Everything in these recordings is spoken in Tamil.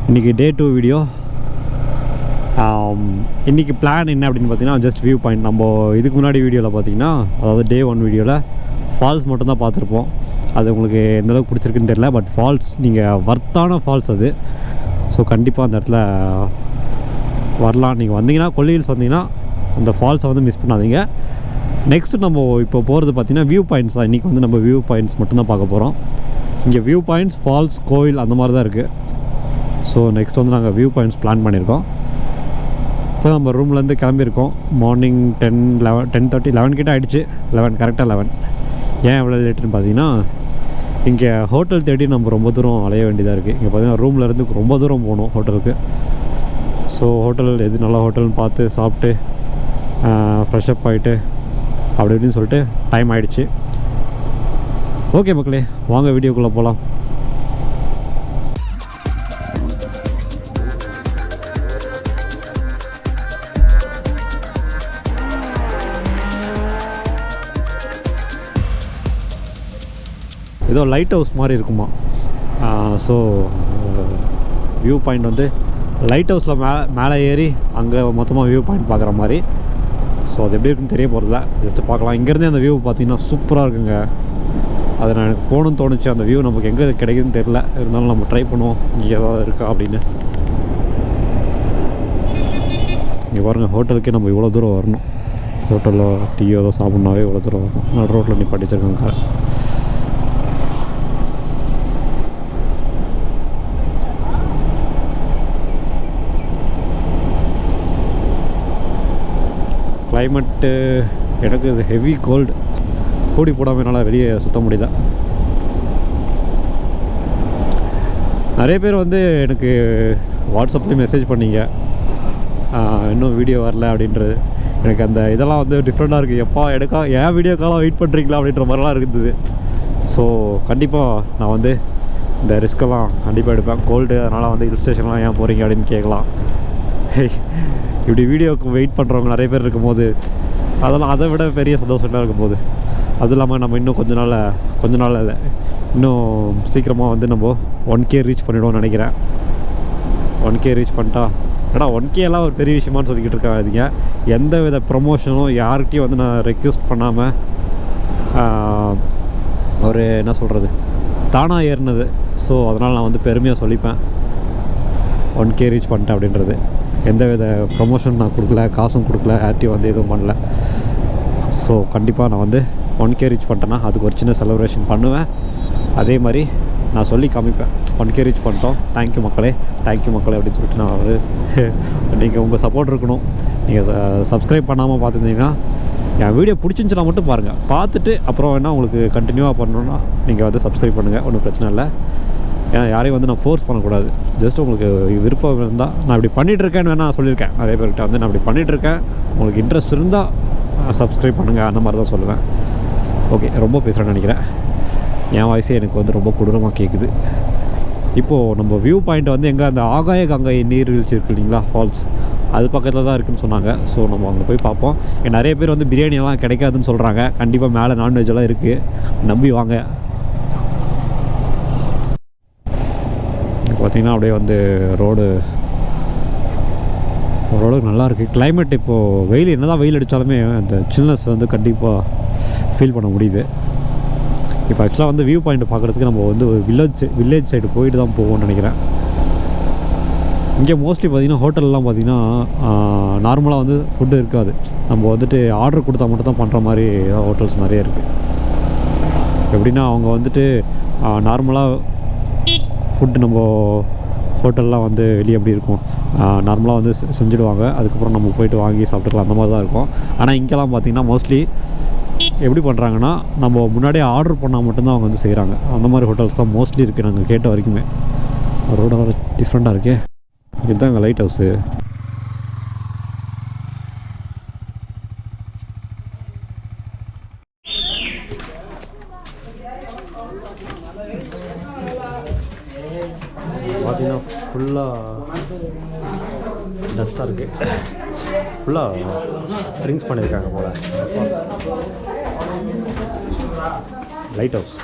இன்றைக்கி டே 2 வீடியோ. இன்றைக்கி பிளான் என்ன அப்படின்னு பார்த்தீங்கன்னா, ஜஸ்ட் வியூ பாயிண்ட். நம்ம இதுக்கு முன்னாடி வீடியோவில் பார்த்தீங்கன்னா, அதாவது டே 1 வீடியோவில் ஃபால்ஸ் மட்டும்தான் பார்த்துருப்போம். அது உங்களுக்கு எந்தளவுக்கு பிடிச்சிருக்குன்னு தெரியல. பட் ஃபால்ஸ் நீங்கள் வர்த்தான ஃபால்ஸ் அது. ஸோ கண்டிப்பாக அந்த இடத்துல வரலாம். நீங்கள் வந்தீங்கன்னா, கொல்லி ஹில்ஸ் வந்தீங்கன்னா அந்த ஃபால்ஸை வந்து மிஸ் பண்ணாதீங்க. நெக்ஸ்ட்டு நம்ம இப்போ போகிறது பார்த்திங்கன்னா வியூ பாயிண்ட்ஸ் தான். இன்றைக்கி வந்து நம்ம வியூ பாயிண்ட்ஸ் மட்டும்தான் பார்க்க போகிறோம். இங்கே வியூ பாயிண்ட்ஸ், ஃபால்ஸ், கோயில் அந்த மாதிரி தான் இருக்குது. ஸோ நெக்ஸ்ட் வந்து நாங்கள் வியூ பாயிண்ட்ஸ் பிளான் பண்ணியிருக்கோம். இப்போ நம்ம ரூம்லேருந்து கிளம்பியிருக்கோம். மார்னிங் 10:30 11 கிட்ட ஆகிடுச்சு. 11 கரெக்டாக 11. ஏன் எவ்வளோ லேட்டுன்னு பார்த்தீங்கன்னா, இங்கே ஹோட்டல் தேடி நம்ம ரொம்ப தூரம் அலைய வேண்டியதாக இருக்குது. இங்கே பார்த்தீங்கன்னா ரூம்லேருந்து ரொம்ப தூரம் போகணும் ஹோட்டலுக்கு. ஸோ ஹோட்டல் எது நல்ல ஹோட்டல்னு பார்த்து சாப்பிட்டு ஃப்ரெஷ்அப் ஆகிட்டு அப்படி இப்படின்னு சொல்லிட்டு டைம் ஆகிடுச்சு. ஓகே மக்களே, வாங்க வீடியோக்குள்ளே போகலாம். ஏதோ லைட் ஹவுஸ் மாதிரி இருக்குமா. ஸோ வியூ பாயிண்ட் வந்து லைட் ஹவுஸில் மேலே ஏறி அங்கே மொத்தமாக வியூ பாயிண்ட் பார்க்குற மாதிரி. ஸோ அது எப்படி இருக்குன்னு தெரிய போகிறதில்ல, ஜஸ்ட்டு பார்க்கலாம். இங்கேருந்தே அந்த வியூ பார்த்திங்கன்னா சூப்பராக இருக்குங்க. அது நான் எனக்கு போகணுன்னு தோணுச்சு. அந்த வியூ நமக்கு எங்கே கிடைக்குதுன்னு தெரில, இருந்தாலும் நம்ம ட்ரை பண்ணுவோம் இங்கே ஏதாவது இருக்கா அப்படின்னு. இங்கே பாருங்கள், ஹோட்டலுக்கே நம்ம இவ்வளோ தூரம் வரணும். ஹோட்டலில் டீ ஏதோ சாப்பிட்னாவே இவ்வளோ தூரம் வரணும். நான் ரோட்டில் நிப்பாட்டி வச்சுருக்கேங்க. கிளைமேட்டு எனக்கு இது ஹெவி கோல்டு. கூடி போடாமல் என்னால் வெளியே சுற்ற முடியல. நிறைய பேர் வந்து எனக்கு வாட்ஸ்அப்லேயும் மெசேஜ் பண்ணிங்க, இன்னும் வீடியோ வரல அப்படின்றது. எனக்கு அந்த இதெல்லாம் வந்து டிஃப்ரெண்ட்டாக இருக்குது. எப்போ எனக்கா ஏன் வீடியோ காலாக வெயிட் பண்ணுறீங்களா அப்படின்ற மாதிரிலாம் இருக்குது. ஸோ கண்டிப்பாக நான் வந்து இந்த ரிஸ்க்கெல்லாம் கண்டிப்பாக எடுப்பேன். கோல்டு, அதனால் வந்து ஹில் ஸ்டேஷன்லாம் ஏன் போகிறீங்க அப்படின்னு கேட்கலாம். இப்படி வீடியோவுக்கு வெயிட் பண்ணுறவங்க நிறைய பேர் இருக்கும்போது அதெல்லாம் அதை விட பெரிய சந்தோஷமாக இருக்கும்போது, அது இல்லாமல் நம்ம இன்னும் கொஞ்ச நாள் இல்லை, இன்னும் சீக்கிரமாக வந்து நம்ம 1K ரீச் பண்ணிவிடுவோம்னு நினைக்கிறேன். 1K ரீச் பண்ணிட்டா, ஏன்னா 1K எல்லாம் ஒரு பெரிய விஷயமானு சொல்லிக்கிட்டு இருக்காங்க. எந்த வித ப்ரமோஷனும் யார்கிட்டையும் வந்து நான் ரெக்வெஸ்ட் பண்ணாமல் ஒரு என்ன சொல்கிறது தானாக ஏறினது. ஸோ அதனால் நான் வந்து பெருமையாக சொல்லிப்பேன் 1K ரீச் பண்ணிட்டேன் அப்படின்றது. எந்த வித ப்ரமோஷன் நான் கொடுக்கல, காசும் கொடுக்கல, யார்ட்டையும் வந்து எதுவும் பண்ணல. ஸோ கண்டிப்பாக நான் வந்து 1K ரீச் பண்ணிட்டேன்னா அதுக்கு ஒரு சின்ன செலிப்ரேஷன் பண்ணுவேன். அதே மாதிரி நான் சொல்லி காமிப்பேன், 1K ரீச் பண்ணிட்டோம், தேங்க்யூ மக்களே அப்படின்னு சொல்லிட்டு. நான் வந்து நீங்கள் உங்கள் சப்போர்ட் இருக்கணும். நீங்கள் சப்ஸ்கிரைப் பண்ணாமல் பார்த்துருந்தீங்கன்னா, என் வீடியோ பிடிச்சிருந்துச்சுன்னா மட்டும் பாருங்கள். பார்த்துட்டு அப்புறம் வேணால் உங்களுக்கு கண்டினியூவாக பண்ணணுன்னா நீங்கள் வந்து சப்ஸ்கிரைப் பண்ணுங்கள், ஒன்றும் பிரச்சனை இல்லை. ஏன்னா யாரையும் வந்து நான் ஃபோர்ஸ் பண்ணக்கூடாது. ஜஸ்ட் உங்களுக்கு விருப்பம் இருந்தால், நான் இப்படி பண்ணிகிட்ருக்கேன்னு வேணால் நான் சொல்லியிருக்கேன் நிறைய பேர்கிட்ட வந்து, நான் இப்படி பண்ணிகிட்ருக்கேன், உங்களுக்கு இன்ட்ரெஸ்ட் இருந்தால் சப்ஸ்கிரைப் பண்ணுங்கள், அந்த மாதிரி தான் சொல்லுவேன். ஓகே, ரொம்ப பேசுகிறேன்னு நினைக்கிறேன். என் வாய்ஸே எனக்கு வந்து ரொம்ப கொடூரமாக கேட்குது. இப்போது நம்ம வியூ பாயிண்ட் வந்து எங்கே, அந்த ஆகாய கங்கை நீர்வீழ்ச்சி இருக்குது இல்லைங்களா, ஃபால்ஸ், அது பக்கத்தில் தான் இருக்குதுன்னு சொன்னாங்க. ஸோ நம்ம அங்கே போய் பார்ப்போம். நிறைய பேர் வந்து பிரியாணியெல்லாம் கிடைக்காதுன்னு சொல்கிறாங்க. கண்டிப்பாக மேலே நான்வெஜ்ஜெல்லாம் இருக்குது, நம்பி வாங்க. பார்த்திங்கன்னா அப்படியே வந்து ரோடு நல்லாயிருக்கு. கிளைமேட் இப்போது வெயில் என்ன தான் வெயில் அடித்தாலுமே அந்த சில்னஸ் வந்து கண்டிப்பாக ஃபீல் பண்ண முடியுது. இப்போ ஆக்சுவலாக வந்து வியூ பாயிண்ட் பார்க்குறதுக்கு நம்ம வந்து ஒரு வில்லேஜ் சைடு போயிட்டு தான் போவோம்னு நினைக்கிறேன். இங்கே மோஸ்ட்லி பார்த்திங்கன்னா ஹோட்டல்லாம் பார்த்திங்கன்னா நார்மலாக வந்து ஃபுட்டு இருக்காது. நம்ம வந்துட்டு ஆர்டர் கொடுத்தா மட்டும் தான் பண்ணுற மாதிரி ஹோட்டல்ஸ் நிறைய இருக்குது. எப்படின்னா அவங்க வந்துட்டு நார்மலாக ஃபுட்டு நம்ம ஹோட்டல்லாம் வந்து வெளியே எப்படி இருக்கும், நார்மலாக வந்து செஞ்சுடுவாங்க. அதுக்கப்புறம் நம்ம போய்ட்டு வாங்கி சாப்பிட்டுக்கலாம், அந்த மாதிரி தான் இருக்கும். ஆனால் இங்கெல்லாம் பார்த்திங்கன்னா மோஸ்ட்லி எப்படி பண்ணுறாங்கன்னா, நம்ம முன்னாடியே ஆர்டர் பண்ணால் மட்டும்தான் அவங்க வந்து செய்கிறாங்க. அந்த மாதிரி ஹோட்டல்ஸ் தான் மோஸ்ட்லி இருக்குது நாங்கள் கேட்ட வரைக்குமே. ரோட டிஃப்ரெண்ட்டாக இருக்கே. இதுதான் எங்கள் லைட் ஹவுஸு. பார்த்தீங்கன்னா ஃபுல்லாக டஸ்ட்டாக இருக்குது. ஃபுல்லாக ட்ரிங்க்ஸ் பண்ணியிருக்காங்க போல். லைட் ஹவுஸ்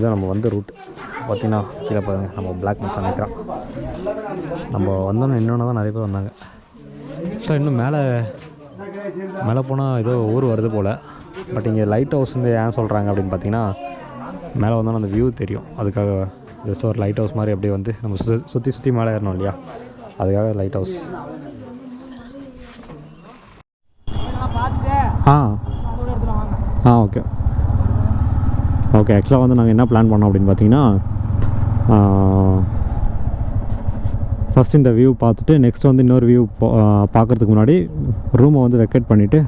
இதுதான் நம்ம வந்த ரூட். பார்த்திங்கன்னா கீழே பாருங்கள், நம்ம பிளாக் மச்சான் நிற்கிறான். நம்ம வந்தோன்னு இன்னொன்று தான் நிறைய பேர் வந்தாங்க. ஸோ இன்னும் மேலே போனால் ஏதோ ஊர் வருது போல். பட் இங்கே லைட் ஹவுஸ் வந்து ஏன் சொல்கிறாங்க அப்படின்னு பார்த்தீங்கன்னா, மேலே வந்தோன்னா அந்த வியூ தெரியும். அதுக்காக ஜஸ்ட் ஒரு லைட் ஹவுஸ் மாதிரி அப்படியே வந்து நம்ம சுற்றி மேலே ஏறணும் இல்லையா, அதுக்காக லைட் ஹவுஸ். Okay okay. ஆக்சுவலாக வந்து நாங்கள் என்ன பிளான் பண்ணோம் அப்படின்னு பார்த்தீங்கன்னா, ஃபஸ்ட் இந்த வியூ பார்த்துட்டு நெக்ஸ்ட் வந்து இன்னொரு வியூ பார்க்குறதுக்கு முன்னாடி ரூமை வந்து வெக்கேட் பண்ணிவிட்டு,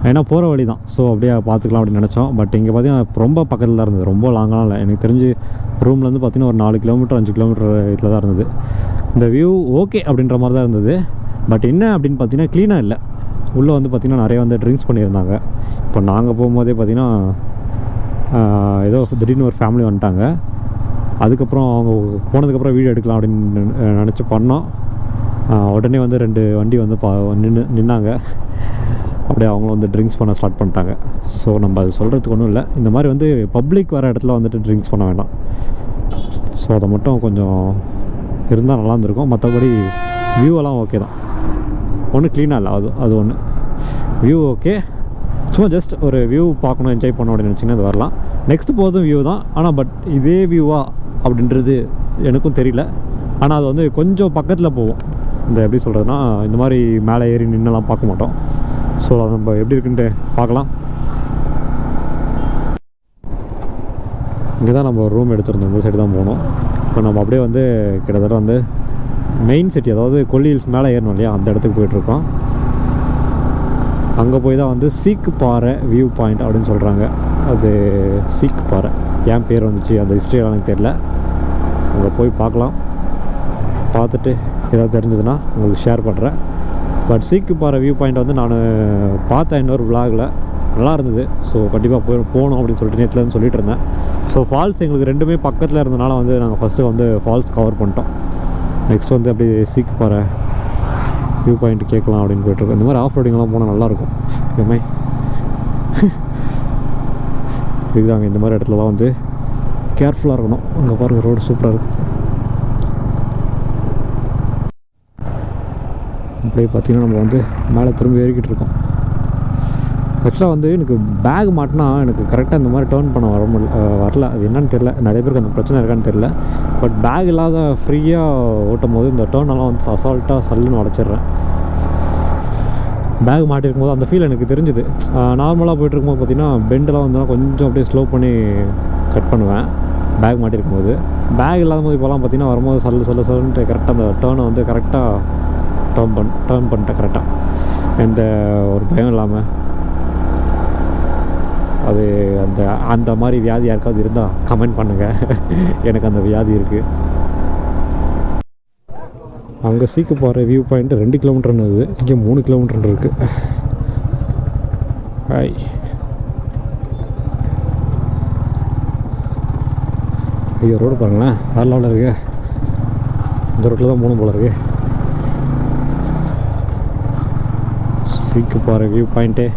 ஏன்னா போகிற வழி தான், ஸோ அப்படியே பார்த்துக்கலாம் அப்படின்னு நினச்சோம். பட் இங்கே பார்த்தீங்கன்னா ரொம்ப பக்கத்தில் தான் இருந்தது, ரொம்ப லாங்கெலாம் இல்லை. எனக்கு தெரிஞ்சு ரூம்லேருந்து பார்த்தீங்கன்னா ஒரு 4 கிலோமீட்டர் 5 கிலோமீட்டர் இதில் தான் இருந்தது. இந்த வியூ ஓகே அப்படின்ற மாதிரி தான் இருந்தது. பட் என்ன அப்படின்னு பார்த்தீங்கன்னா, க்ளீனாக இல்லை. உள்ளே வந்து பார்த்திங்கன்னா நிறைய வந்து ட்ரிங்க்ஸ் பண்ணியிருந்தாங்க. இப்போ நாங்கள் போகும்போதே பார்த்திங்கன்னா ஏதோ திடீர்னு ஒரு ஃபேமிலி வந்துட்டாங்க. அதுக்கப்புறம் அவங்க போனதுக்கப்புறம் வீடியோ எடுக்கலாம் அப்படின்னு நினச்சி பண்ணோம். உடனே வந்து 2 வண்டி வந்து நின்னாங்க. அப்படியே அவங்களும் வந்து ட்ரிங்க்ஸ் பண்ண ஸ்டார்ட் பண்ணிட்டாங்க. ஸோ நம்ம அது சொல்கிறதுக்கு ஒன்றும் இல்லை. இந்த மாதிரி வந்து பப்ளிக் வர இடத்துல வந்துட்டு ட்ரிங்க்ஸ் பண்ண வேண்டாம். ஸோ அதை மட்டும் கொஞ்சம் இருந்தால் நல்லா இருந்திருக்கும். மற்றபடி வியூவெல்லாம் ஓகே தான், ஒன்றும் க்ளீனாக இல்லை. அது ஒன்று வியூ ஓகே. சும்மா ஜஸ்ட் ஒரு வியூ பார்க்கணும், என்ஜாய் பண்ணணும் அப்படின்னு நினச்சிங்கன்னா அது வரலாம். நெக்ஸ்ட் போதும் வியூ தான். ஆனால் பட் இதே வியூவா அப்படின்றது எனக்கும் தெரியல. ஆனால் அது வந்து கொஞ்சம் பக்கத்தில் போவோம். இந்த எப்படி சொல்கிறதுனா, இந்த மாதிரி மேலே ஏறி நின்னெல்லாம் பார்க்க மாட்டோம். ஸோ அது நம்ம எப்படி இருக்குன்ட்டு பார்க்கலாம். இங்கே தான் நம்ம ரூம் எடுத்துருந்தோம், இந்த சைடு தான் போகணும். இப்போ நம்ம அப்படியே வந்து கிட்டத்தட்ட வந்து மெயின் சிட்டி, அதாவது கொல்லி ஹில்ஸ் மேலே ஏறணும் இல்லையா, அந்த இடத்துக்கு போயிட்டுருக்கோம். அங்கே போய் தான் வந்து சீக்கு பாறை வியூ பாயிண்ட் அப்படின்னு சொல்கிறாங்க. அது சீக்கு பாறை ஏன் பேர் வந்துச்சு, அந்த ஹிஸ்ட்ரியெல்லாம் எனக்கு தெரியல. அங்கே போய் பார்க்கலாம். பார்த்துட்டு ஏதாவது தெரிஞ்சதுன்னா உங்களுக்கு ஷேர் பண்ணுறேன். பட் சீக்கு பாறை வியூ பாயிண்ட் வந்து நான் பார்த்தேன் இன்னொரு விலாகில், நல்லா இருந்தது. ஸோ கண்டிப்பாக போகணும் அப்படின்னு சொல்லிட்டு நேற்றுலேருந்து சொல்லிட்டு இருந்தேன். ஸோ ஃபால்ஸ் எங்களுக்கு ரெண்டுமே பக்கத்தில் இருந்தனால வந்து நாங்கள் ஃபஸ்ட்டு வந்து ஃபால்ஸ் கவர் பண்ணிட்டோம். நெக்ஸ்ட் வந்து அப்படி சீக்கு பாறை வியூ பாயிண்ட் கேட்கலாம் அப்படின்னு போய்ட்டுருக்கோம். இந்த மாதிரி ஆஃப் ரோடிங்லாம் போனால் நல்லாயிருக்கும் எப்பவுமே. இதுதாங்க, இந்த மாதிரி இடத்துலலாம் வந்து கேர்ஃபுல்லாக இருக்கணும். அங்கே பாருங்கள், ரோடு சூப்பராக இருக்குது. அப்படியே பார்த்தீங்கன்னா நம்ம வந்து மேலே திரும்ப ஏறிக்கிட்டு இருக்கோம். ஆக்சுவலாக வந்து எனக்கு பேக் மாட்டினா எனக்கு கரெக்டாக இந்த மாதிரி டேர்ன் பண்ண வரல. அது என்னன்னு தெரில, நிறைய பேருக்கு அந்த பிரச்சனை இருக்கான்னு தெரில. பட் பேக் இல்லாத ஃப்ரீயாக ஓட்டும் போது இந்த டேர்னெல்லாம் வந்து அசால்ட்டாக சல்லுன்னு உடச்சிட்றேன். பேக் மாட்டிருக்கும் போது அந்த ஃபீல் எனக்கு தெரிஞ்சுது. நார்மலாக போய்ட்டுருக்கும்போது பார்த்திங்கன்னா பெண்டெல்லாம் வந்து கொஞ்சம் அப்படியே ஸ்லோ பண்ணி கட் பண்ணுவேன் பேக் மாட்டிருக்கும் போது. பேக் இல்லாத போது இப்போலாம் பார்த்திங்கன்னா வரும்போது சல்லுன்ட்டு கரெக்டாக அந்த டேர்னை வந்து கரெக்டாக டேர்ன் பண்ணிட்டேன் கரெக்டாக, எந்த ஒரு பயம் இல்லாமல். அது அந்த மாதிரி வியாதி யாருக்காவது இருந்தால் கமெண்ட் பண்ணுங்கள். எனக்கு அந்த வியாதி இருக்குது. அங்கே சீக்கு பாறை வியூ பாயிண்ட் 2 கிலோமீட்டர்னு இருக்குது, இங்கே 3 கிலோமீட்டர் இருக்குது. ஹாய், ஐயோ ரோடு பாருங்களேன், வேறு லெவலில் இருக்கு. இந்த ரோட்டில் தான் போகணும் போல இருக்கு. சீக்கு பாறை வியூ பாயிண்ட்டு.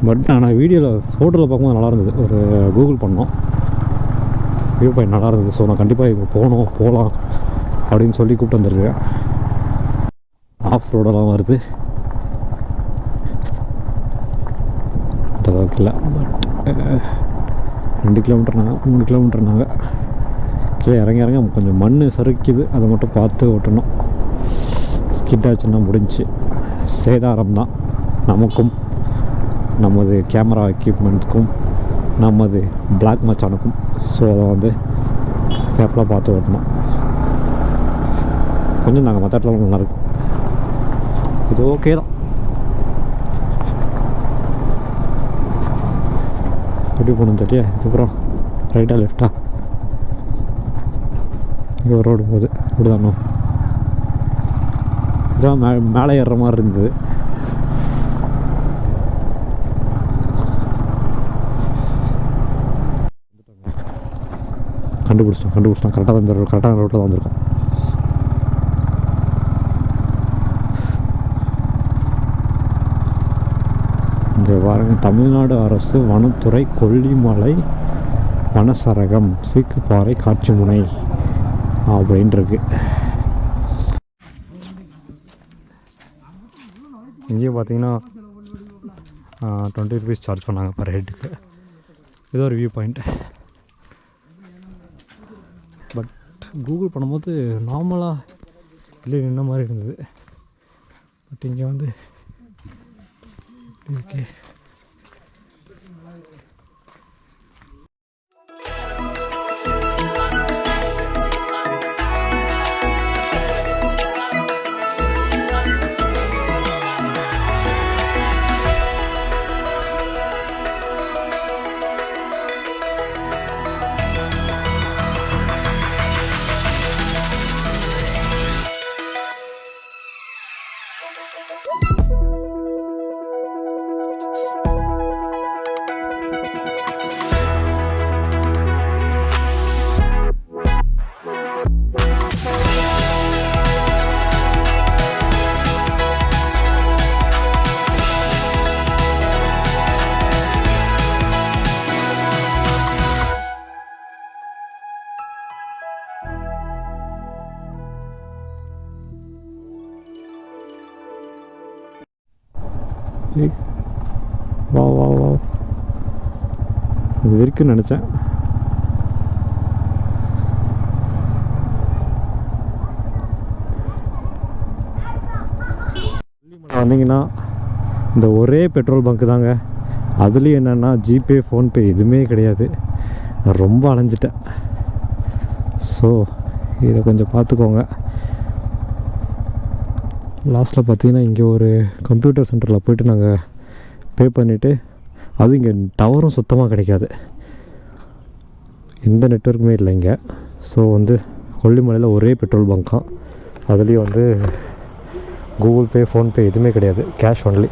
பட் ஆனால் வீடியோவில் ஃபோட்டோவில் பார்க்கும்போது நல்லா இருந்தது. ஒரு கூகுள் பண்ணோம், வியூ பாயிண்ட் நல்லா இருந்தது. ஸோ நான் கண்டிப்பாக இங்கே போகலாம் அப்படின்னு சொல்லி கூப்பிட்டு வந்துருக்கேன். ஆஃப் ரோடெல்லாம் வருது, இந்த அளவுக்கு இல்லை. பட் 2 கிலோமீட்டர்னாங்க, 3 கிலோமீட்டர்னாங்க. கீழே இறங்க கொஞ்சம் மண் சறுக்குது, அதை மட்டும் பார்த்து ஓட்டணும். ஸ்கிட் ஆச்சுன்னா முடிஞ்சு சேதாரம் தான் நமக்கும், நமது கேமரா எக்யூப்மெண்ட்ஸ்க்கும், நமது பிளாக் மச்சானுக்கும். ஸோ அதை வந்து கேர்ஃபுல்லாக பார்த்து ஓட்டணும். கொஞ்சம் நாங்கள் மற்ற இடத்துல நல்லாயிருக்கு, இது ஓகே தான். எப்படி போகணும் தெரியல. இதுக்கப்புறம் ரைட்டாக லெஃப்டா, இங்கே ஒரு ரோடு போகுது, இப்படிதானோ. இதுதான் மேலே ஏறுற மாதிரி இருந்தது. கண்டுபிடிச்சிட்டோம் கரெக்டான ரோட்டில் தான் வந்திருக்கோம். இங்கே பாருங்கள், தமிழ்நாடு அரசு வனத்துறை கொல்லிமலை வனசரகம் சீக்கு பாறை காட்சி முனை அப்படின்ட்டுருக்கு. இங்கேயும் பார்த்தீங்கன்னா 20 rupees சார்ஜ் பண்ணாங்க பர் ஹெட்டுக்கு. ஏதோ ஒரு வியூ பாயிண்ட். பட் கூகுள் பண்ணும்போது நார்மலாக இல்லை நின்ன மாதிரி இருந்தது. பட் இங்கே வந்து ஓகே. வா வா வா, இது வரைக்கும் நினச்சேன். வந்தீங்கன்னா இந்த ஒரே பெட்ரோல் பங்க்கு தாங்க. அதுலேயும் என்னென்னா ஜிபே ஃபோன்பே எதுவுமே கிடையாது. நான் ரொம்ப அலைஞ்சிட்டேன். ஸோ இதை கொஞ்சம் பார்த்துக்கோங்க. லாஸ்ட்டில் பார்த்தீங்கன்னா இங்கே ஒரு கம்ப்யூட்டர் சென்டரில் போய்ட்டு நாங்கள் பே பண்ணிவிட்டு, அதுவும் இங்கே டவரும் சுத்தமாக கிடைக்காது, எந்த நெட்வொர்க்குமே இல்லை இங்கே. ஸோ வந்து கொல்லிமலையில் ஒரே பெட்ரோல் பங்க்காம். அதுலேயும் வந்து கூகுள் பே ஃபோன்பே எதுவுமே கிடையாது, கேஷ் ஒன்லி.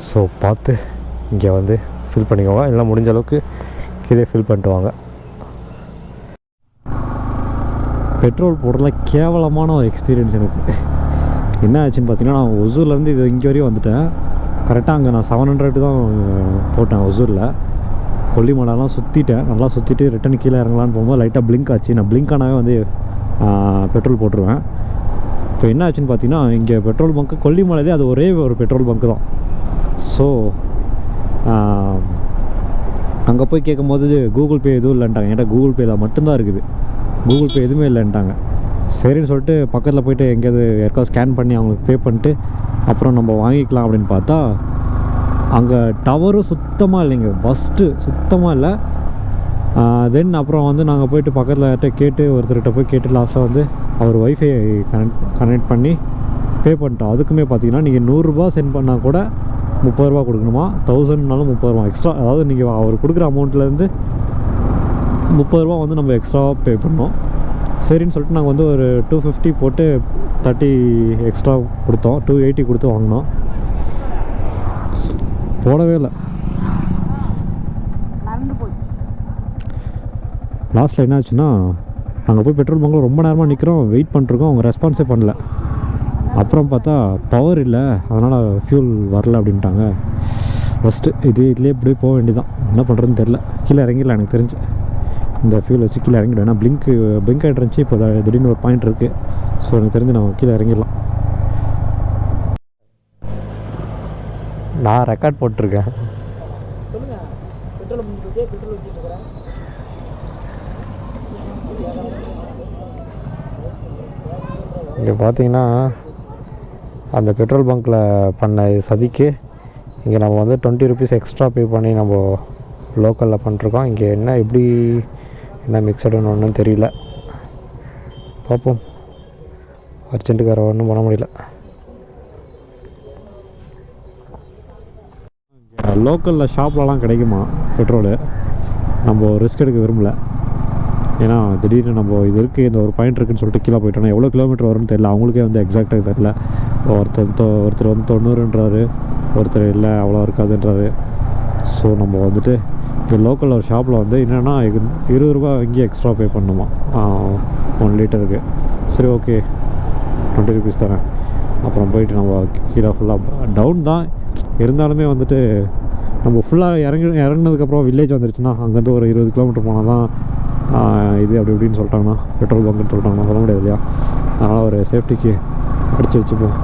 ஸோ பார்த்து இங்கே வந்து ஃபில் பண்ணிக்கோங்க, இல்லை முடிஞ்ச அளவுக்கு கீழே ஃபில் பண்ணிட்டு வாங்க. பெட்ரோல் போடுறதுல கேவலமான ஒரு எக்ஸ்பீரியன்ஸ் எனக்கு. என்ன ஆச்சுன்னு பார்த்தீங்கன்னா, நான் ஒசூர்லேருந்து இது இங்கே வரையும் வந்துட்டேன். கரெக்டாக அங்கே நான் 700 தான் போட்டேன் ஒசூரில். கொல்லிமலைலாம் சுற்றிட்டேன், நல்லா சுற்றிட்டு ரிட்டன் கீழே இறங்கலான்னு போகும்போது லைட்டாக பிளிங்க் ஆச்சு. நான் பிளிங்க் ஆனாவே வந்து பெட்ரோல் போட்டுருவேன். இப்போ என்ன ஆச்சுன்னு பார்த்தீங்கன்னா, இங்கே பெட்ரோல் பங்க்கு கொல்லிமலையிலே அது ஒரே ஒரு பெட்ரோல் பங்க்கு தான். ஸோ அங்கே போய் கேட்கும்போது கூகுள் பே எதுவும் இல்லைன்ட்டாங்க. என்கிட்ட கூகுள் பேயில் மட்டும்தான் இருக்குது, கூகுள் பே எதுவுமே இல்லைன்ட்டாங்க. சரின்னு சொல்லிட்டு பக்கத்தில் போய்ட்டு எங்கேயாவது யாருக்காவது ஸ்கேன் பண்ணி அவங்களுக்கு பே பண்ணிட்டு அப்புறம் நம்ம வாங்கிக்கலாம் அப்படின்னு பார்த்தா, அங்கே டவரும் சுத்தமாக இல்லைங்க, ஃபஸ்ட்டு சுத்தமாக இல்லை. தென் அப்புறம் வந்து நாங்கள் போய்ட்டு பக்கத்தில் கேட்டு ஒருத்தர்கிட்ட போய் கேட்டு லாஸ்ட்டாக வந்து அவர் ஒய்ஃபை கனெக்ட் பண்ணி பே பண்ணிட்டோம். அதுக்குமே பார்த்தீங்கன்னா நீங்கள் 100 ரூபா சென்ட் பண்ணால் கூட 30 ரூபா கொடுக்கணுமா, 1000னாலும் 30 ரூபா எக்ஸ்ட்ரா. அதாவது நீங்கள் அவர் கொடுக்குற அமௌண்ட்லேருந்து 30 ரூபா வந்து நம்ம எக்ஸ்ட்ராவாக பே பண்ணோம். சரின்னு சொல்லிட்டு நாங்கள் வந்து ஒரு 250 போட்டு 30 எக்ஸ்ட்ரா கொடுத்தோம். 280 கொடுத்து வாங்கினோம். போடவே இல்லை. லாஸ்ட்டில் என்ன ஆச்சுன்னா அங்கே போய் பெட்ரோல் பங்கில் ரொம்ப நேரமாக நிற்கிறோம், வெயிட் பண்ணிருக்கோம். அவங்க ரெஸ்பான்ஸே பண்ணல. அப்புறம் பார்த்தா பவர் இல்லை, அதனால் ஃபியூல் வரல அப்படின்ட்டாங்க. ஃபஸ்ட்டு இதுலேயே இப்படியே போக வேண்டியதான். என்ன பண்ணுறதுன்னு தெரில. கீழே இறங்கிடலாம் எனக்கு தெரிஞ்சு. இந்த ஃபியூல் வச்சு கீழே இறங்கிடும். ஏன்னா பிளிங்க் ஆகிட்டு இருந்துச்சு. இப்போ திடீர்னு ஒரு பாயிண்ட் இருக்குது. ஸோ எனக்கு தெரிஞ்சு நம்ம கீழே இறங்கிடலாம். நான் ரெக்கார்ட் போட்டிருக்கேன். இங்கே பார்த்தீங்கன்னா அந்த பெட்ரோல் பங்க்கில் பண்ண சதிக்கு இங்கே நம்ம வந்து 20 ருபீஸ் எக்ஸ்ட்ரா பே பண்ணி நம்ம லோக்கலில் பண்ணிருக்கோம். இங்கே என்ன எப்படி என்ன மிக்சடுன்னு ஒன்றும் தெரியல. பார்ப்போம். அர்ஜென்ட்டுக்கு வேறு ஒன்றும் பண்ண முடியல. லோக்கலில் ஷாப்லலாம் கிடைக்குமா பெட்ரோலு? நம்ம ரிஸ்க் எடுக்க விரும்பலை. ஏன்னா திடீர்னு நம்ம இது இருக்குது, இந்த ஒரு பாயிண்ட் இருக்குதுன்னு சொல்லிட்டு கீழே போயிட்டோன்னா எவ்வளோ கிலோமீட்டர் வரும்னு தெரியல. அவங்களுக்கே வந்து எக்ஸாக்டாக தெரியல. ஒருத்தர் வந்து 90ன்றாரு, ஒருத்தர் இல்லை அவ்வளோ இருக்காதுன்றாரு. ஸோ நம்ம வந்துட்டு இங்கே லோக்கலில் ஒரு ஷாப்பில் வந்து என்னென்னா 20 ரூபா இங்கேயே எக்ஸ்ட்ரா பே பண்ணணுமா 1 லிட்டருக்கு. சரி ஓகே 20 ருபீஸ் தானே. அப்புறம் போயிட்டு நம்ம கீழே ஃபுல்லாக டவுன் தான் இருந்தாலுமே வந்துட்டு நம்ம ஃபுல்லாக இறங்கினதுக்கப்புறம் வில்லேஜ் வந்துருச்சுன்னா அங்கேருந்து ஒரு 20 கிலோமீட்டர் போனால் தான் இது அப்படி இப்படின்னு சொல்லிட்டாங்கன்னா பெட்ரோல் பங்குன்னு சொல்லிட்டாங்கன்னா சொல்ல முடியாது இல்லையா. அதனால் ஒரு சேஃப்டிக்கு அடித்து வச்சுப்போம்.